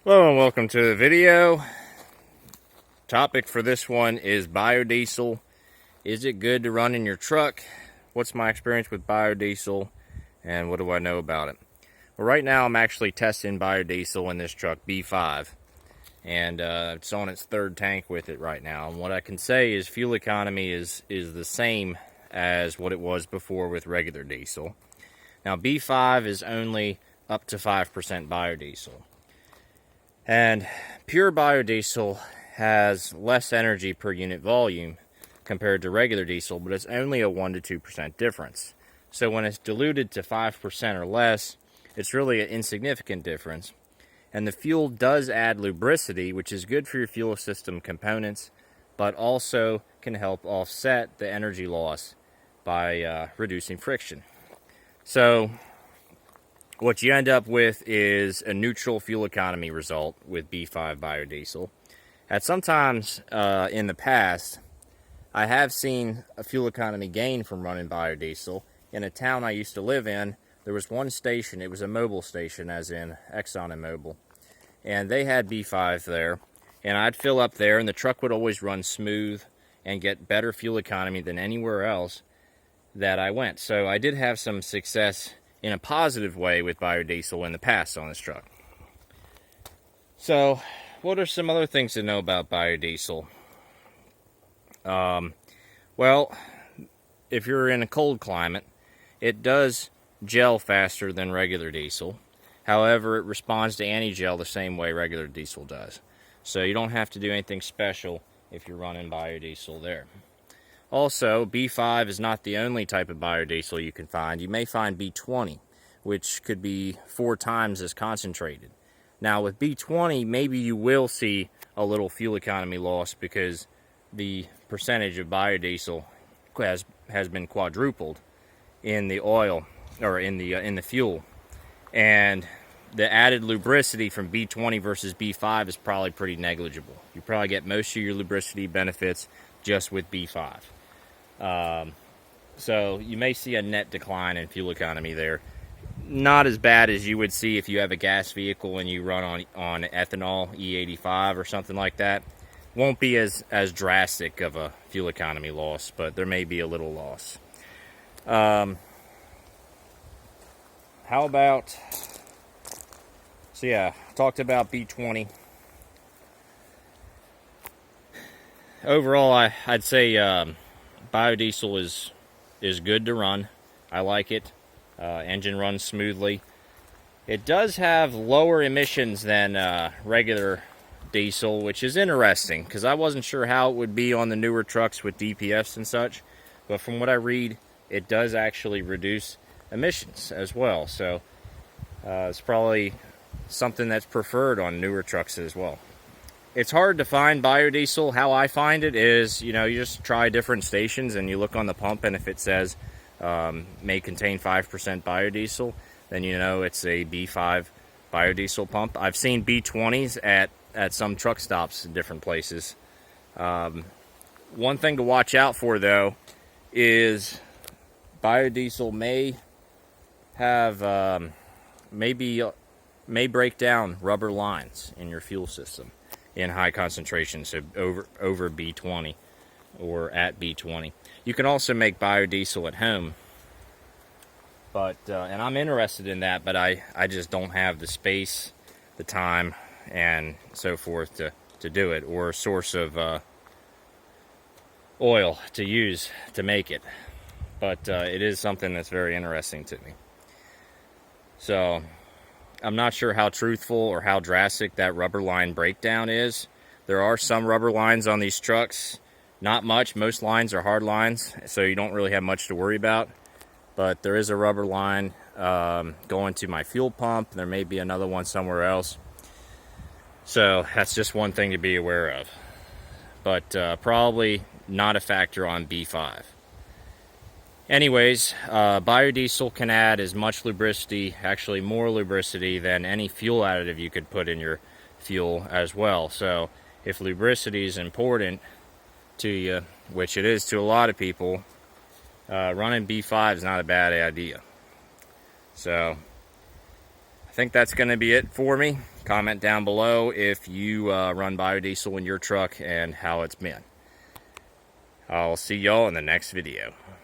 Hello and welcome to the video. Topic for this one is biodiesel. Is it good to run in your truck? What's my experience with biodiesel and what do I know about it? Well, right now I'm actually testing biodiesel in this truck, B5, and it's on its third tank with it right now. And what I can say is fuel economy is the same as what it was before with regular diesel. Now B5 is only up to 5% biodiesel. And pure biodiesel has less energy per unit volume compared to regular diesel, but it's only a 1 to 2% difference. So when it's diluted to 5% or less, it's really an insignificant difference. And the fuel does add lubricity, which is good for your fuel system components, but also can help offset the energy loss by reducing friction. So what you end up with is a neutral fuel economy result with B5 biodiesel. At sometimes in the past, I have seen a fuel economy gain from running biodiesel. In a town I used to live in, there was one station, it was a mobile station, as in Exxon and Mobil, and they had B5 there, and I'd fill up there, and the truck would always run smooth and get better fuel economy than anywhere else that I went. So I did have some success in a positive way with biodiesel in the past on this truck. So, what are some other things to know about biodiesel? Well, if you're in a cold climate, it does gel faster than regular diesel. However, it responds to anti-gel the same way regular diesel does. So you don't have to do anything special if you're running biodiesel there. Also, B5 is not the only type of biodiesel you can find. You may find B20, which could be 4 times as concentrated. Now, with B20, maybe you will see a little fuel economy loss because the percentage of biodiesel has been quadrupled in the oil, or in the fuel. And the added lubricity from B20 versus B5 is probably pretty negligible. You probably get most of your lubricity benefits just with B5. So you may see a net decline in fuel economy there. Not as bad as you would see if you have a gas vehicle and you run on ethanol, E85 or something like that. Won't be as drastic of a fuel economy loss, but there may be a little loss. How about, so yeah, talked about B20. Overall, I'd say biodiesel is good to run. I like it. Engine runs smoothly. It does have lower emissions than regular diesel, which is interesting because I wasn't sure how it would be on the newer trucks with DPFs and such, but from what I read, it does actually reduce emissions as well. So it's probably something that's preferred on newer trucks as well. It's hard to find biodiesel. How I find it is, you just try different stations and you look on the pump, and if it says may contain 5% biodiesel, then it's a B5 biodiesel pump. I've seen B20s at some truck stops in different places. One thing to watch out for, though, is biodiesel may have may break down rubber lines in your fuel system in high concentrations, so over B20 or at B20. You can also make biodiesel at home, but and I'm interested in that, but I just don't have the space, the time, and so forth to do it, or a source of oil to use to make it. But it is something that's very interesting to me. So I'm not sure how truthful or how drastic that rubber line breakdown is. There are some rubber lines on these trucks. Not much. Most lines are hard lines, so you don't really have much to worry about. But there is a rubber line going to my fuel pump. There may be another one somewhere else. So that's just one thing to be aware of. But probably not a factor on B5. Anyways, biodiesel can add as much lubricity, actually more lubricity, than any fuel additive you could put in your fuel as well. So if lubricity is important to you, which it is to a lot of people, running B5 is not a bad idea. So I think that's going to be it for me. Comment down below if you run biodiesel in your truck and how it's been. I'll see y'all in the next video.